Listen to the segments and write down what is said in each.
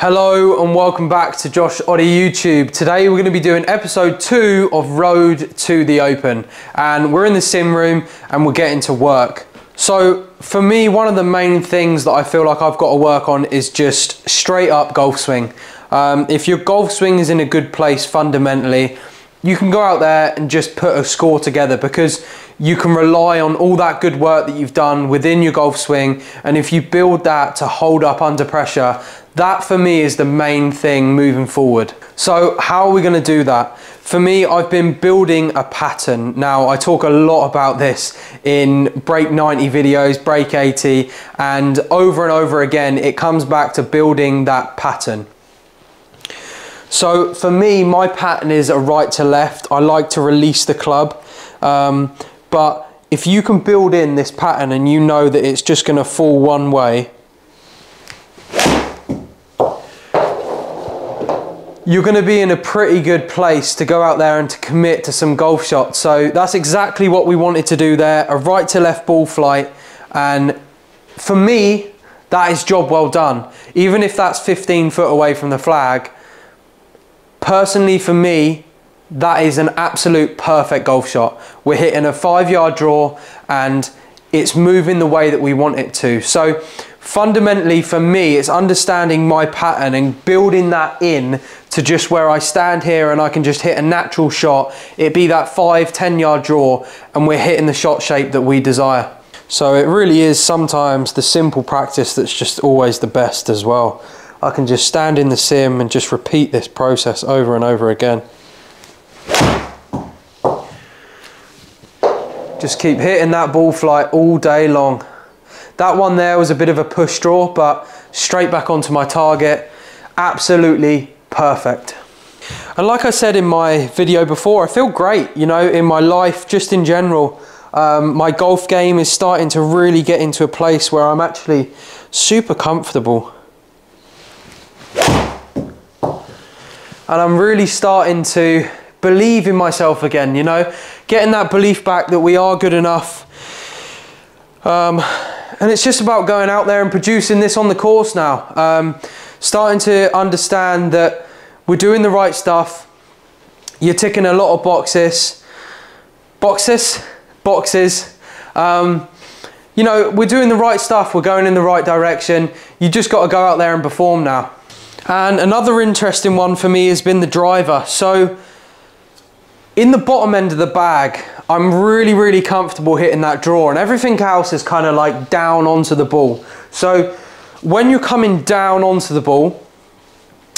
Hello and welcome back to Josh Oddie YouTube. Today we're going to be doing episode 2 of Road to the Open, and we're in the sim room and we're getting to work. So for me, one of the main things that I feel like I've got to work on is just straight up golf swing. If your golf swing is in a good place fundamentally, you can go out there and just put a score together because you can rely on all that good work that you've done within your golf swing, and if you build that to hold up under pressure, that for me is the main thing moving forward. So how are we going to do that? For me, I've been building a pattern. Now, I talk a lot about this in break 90 videos, break 80, and over again, it comes back to building that pattern. So for me, my pattern is a right to left. I like to release the club. But if you can build in this pattern and you know that it's just going to fall one way, you're going to be in a pretty good place to go out there and to commit to some golf shots. So that's exactly what we wanted to do there, a right to left ball flight. And for me, that is job well done. Even if that's 15 foot away from the flag, personally for me, that is an absolute perfect golf shot. We're hitting a 5-yard draw and it's moving the way that we want it to. So fundamentally for me, it's understanding my pattern and building that in to just where I stand here and I can just hit a natural shot. It'd be that 5-10 yard draw and we're hitting the shot shape that we desire. So it really is sometimes the simple practice that's just always the best as well. I can just stand in the sim and just repeat this process over and over again. Just keep hitting that ball flight all day long. That one there was a bit of a push draw, but straight back onto my target. Absolutely perfect. And like I said in my video before, I feel great, you know, in my life, just in general. My golf game is starting to really get into a place where I'm actually super comfortable. And I'm really starting to believe in myself again, you know, getting that belief back that we are good enough. And it's just about going out there and producing this on the course now. Starting to understand that we're doing the right stuff. You're ticking a lot of boxes. You know, we're doing the right stuff. We're going in the right direction. You just got to go out there and perform now. And another interesting one for me has been the driver. So in the bottom end of the bag, I'm really comfortable hitting that draw, and everything else is kind of like down onto the ball. So when you're coming down onto the ball,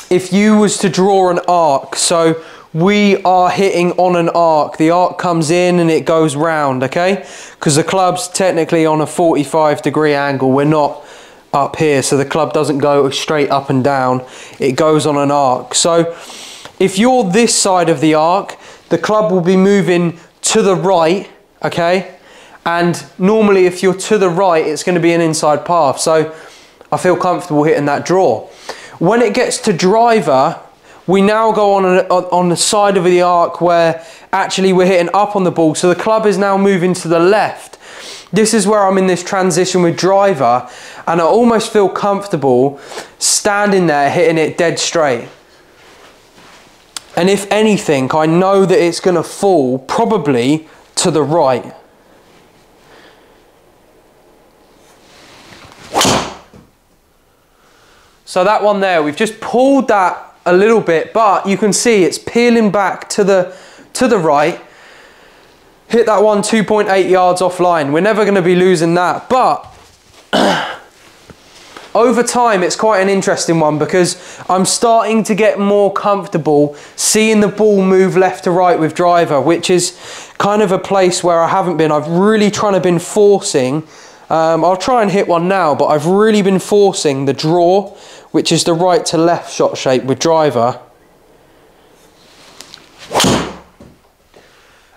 if you was to draw an arc, so we are hitting on an arc, the arc comes in and it goes round, okay? Because the club's technically on a 45-degree angle, we're not up here, so the club doesn't go straight up and down, it goes on an arc. So if you're this side of the arc, the club will be moving to the right, okay? And normally if you're to the right, it's going to be an inside path. So I feel comfortable hitting that draw. When it gets to driver, we now go on the side of the arc where actually we're hitting up on the ball. So the club is now moving to the left. This is where I'm in this transition with driver, and I almost feel comfortable standing there hitting it dead straight. And if anything, I know that it's going to fall probably to the right. So that one there, we've just pulled that a little bit, but you can see it's peeling back to the right. Hit that one 2.8 yards offline. We're never going to be losing that. But over time, it's quite an interesting one because I'm starting to get more comfortable seeing the ball move left to right with driver, which is kind of a place where I haven't been. I've really been forcing. I'll try and hit one now, but I've really been forcing the draw, which is the right to left shot shape with driver.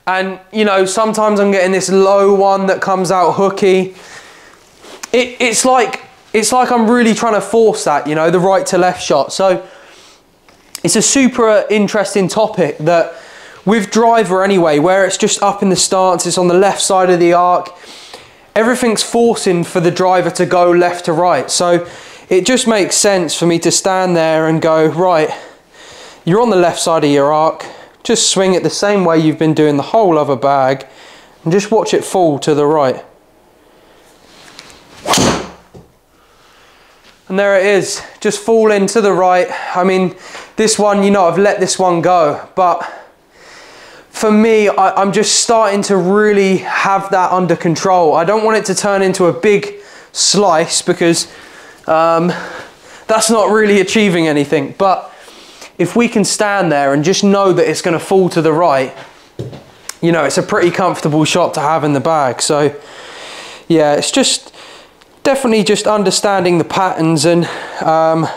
And, you know, sometimes I'm getting this low one that comes out hooky. It's like I'm really trying to force that, you know, the right to left shot. So it's a super interesting topic that with driver anyway, where it's just up in the stance, it's on the left side of the arc. Everything's forcing for the driver to go left to right. So it just makes sense for me to stand there and go, right, you're on the left side of your arc, just swing it the same way you've been doing the whole other bag and just watch it fall to the right. And there it is, just falling to the right. I mean, this one, you know, I've let this one go, but for me, I'm just starting to really have that under control. I don't want it to turn into a big slice because that's not really achieving anything. But if we can stand there and just know that it's going to fall to the right, you know, it's a pretty comfortable shot to have in the bag. So yeah, it's just definitely just understanding the patterns, and I've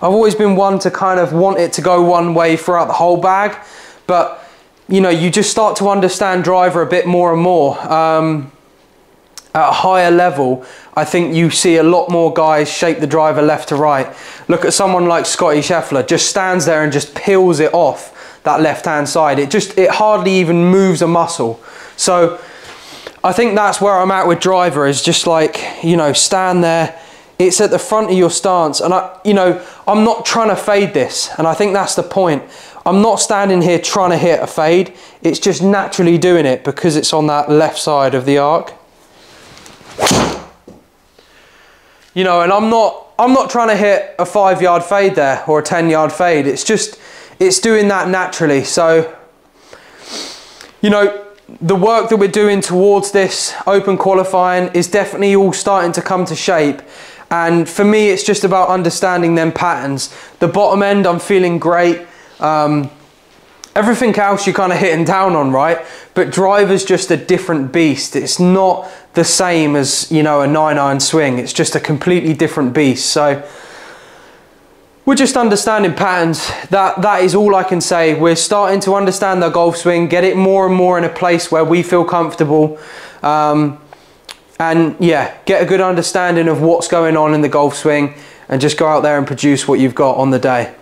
always been one to kind of want it to go one way throughout the whole bag, but you know, you just start to understand driver a bit more and more. At a higher level, I think you see a lot more guys shape the driver left to right. Look at someone like Scotty Scheffler, just stands there and just peels it off that left hand side. It hardly even moves a muscle. So I think that's where I'm at with driver, is just like, you know, stand there, it's at the front of your stance, and I'm not trying to fade this, and I think that's the point. I'm not standing here trying to hit a fade, it's just naturally doing it because it's on that left side of the arc. You know, and I'm not trying to hit a 5-yard fade there or a 10-yard fade, it's doing that naturally. So, you know, the work that we're doing towards this open qualifying is definitely all starting to come to shape, and for me it's just about understanding them patterns. The bottom end, I'm feeling great. Everything else you're kind of hitting down on, right? But driver's just a different beast. It's not the same as, you know, a 9-iron swing. It's just a completely different beast. So we're just understanding patterns. That is all I can say. We're starting to understand the golf swing, get it more and more in a place where we feel comfortable, and yeah, get a good understanding of what's going on in the golf swing, and just go out there and produce what you've got on the day.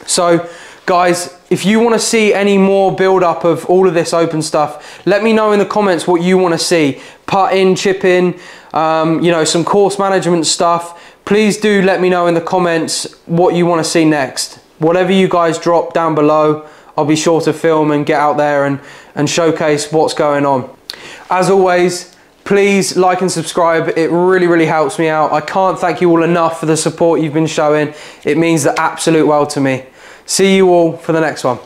So guys, if you want to see any more build up of all of this open stuff, let me know in the comments what you want to see. Putting, chipping, you know, some course management stuff. Please do let me know in the comments what you want to see next. Whatever you guys drop down below, I'll be sure to film and get out there and showcase what's going on. As always, please like and subscribe. It really, really helps me out. I can't thank you all enough for the support you've been showing. It means the absolute world to me. See you all for the next one.